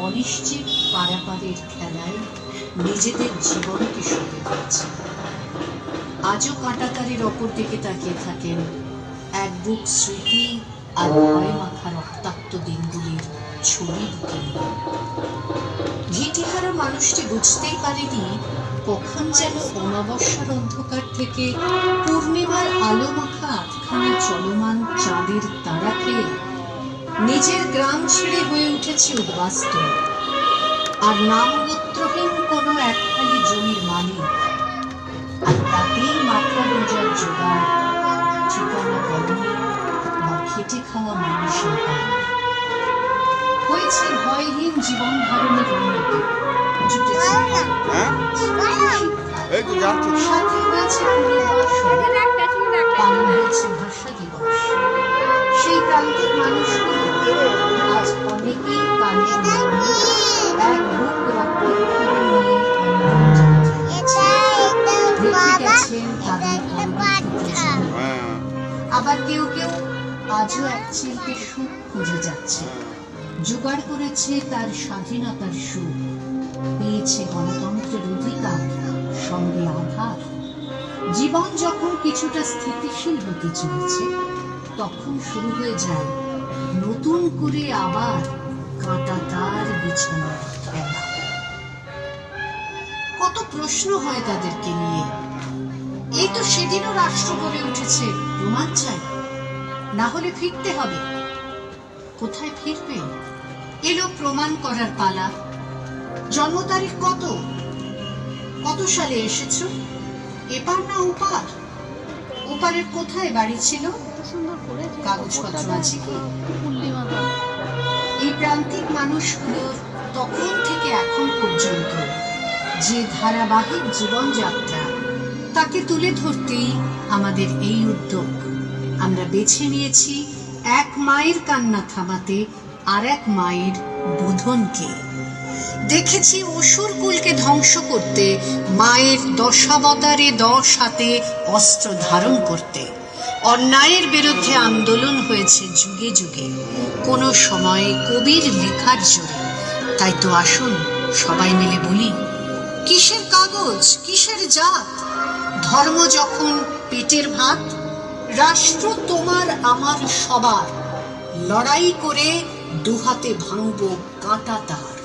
অনিশ্চিত পারাপারের খেলায় নিজেদের জীবনকে সঁপে দিয়েছে। আজও কাঁটাতারের অপর দিকে তাকিয়ে থাকেন এক বুক স্মৃতি আর ভয় মাখা রক্তাক্ত দিনগুলির ছবি বুকে নিয়ে। ঘিটিহারা মানুষটি বুঝতেই পারেনি কখন যেন অমাবস্যার অন্ধকার থেকে পূর্ণিমার আলো মাখা আধখানা চলমান চাঁদের তারা খেয়ে নিজের গ্রাম ছেড়ে হয়ে উঠেছে উদ্বাস্ত, আর নামগোত্রহীন কোনো একখানি জমির মালিক, আর তাতেই মাথা রোজার জোগাড়, ঠিকানা বলনি বা খেটে খাওয়া মানুষের পায়। হয়েছে ভয়হীন জীবন ধারণের উন্নতি, জুটেছে সাথে হয়েছে পালন হয়েছে ভাষা দিবস। সেই প্রান্তিক মানুষগুলো আজ অনেকেই কানে এক বুক রক্ত নিয়ে রেখে গেছেন তাদের পরবর্তী প্রজন্ম। আবার কেউ কেউ আজও এক চিলতে সুখ খুঁজে যাচ্ছে, জোগাড় করেছে তার স্বাধীনতার সুখ, পেয়েছে গণতন্ত্রের অধিকার, সঙ্গে আধার। জীবন যখন কিছুটা স্থিতিশীল হতে চলেছে, তখন শুরু হয়ে যায় নতুন করে আবার কাঁটাতার বিছানার খেলা। কত প্রশ্ন হয় তাদেরকে নিয়ে। এই তো সেদিনও রাষ্ট্র গড়ে উঠেছে, প্রমাণ চাই, না হলে ফিরতে হবে। কোথায় ফিরবে? এলো প্রমাণ করার পালা। জন্ম তারিখ কত? কত সালে এসেছো? এপার না ওপার? ওপারের কোথায় বাড়ি ছিল? কাগজপত্র আছে কি? এই প্রান্তিক মানুষগুলোর তখন থেকে এখন পর্যন্ত যে ধারাবাহিক জীবনযাত্রা, তাকে তুলে ধরতেই আমাদের এই উদ্যোগ। আমরা বেছে নিয়েছি এক মায়ের কান্না থামাতে আর এক মায়ের বোধনকে। দেখেছি অসুর কুলকে ধ্বংস করতে মায়ের দশাবতারে 10 হাতে অস্ত্র ধারণ করতে। অন্যায়ের বিরুদ্ধে আন্দোলন হয়েছে যুগে যুগে, কোনো সময়ে কবির লেখার জোরে। তাই তো আসুন সবাই মিলে বলি, কিসের কাগজ, কিসের জাত? ধর্ম যখন পেটের ভাত, রাষ্ট্র তোমার আমার সবার। লড়াই করে দুহাতে ভাঙব কাঁটাতার।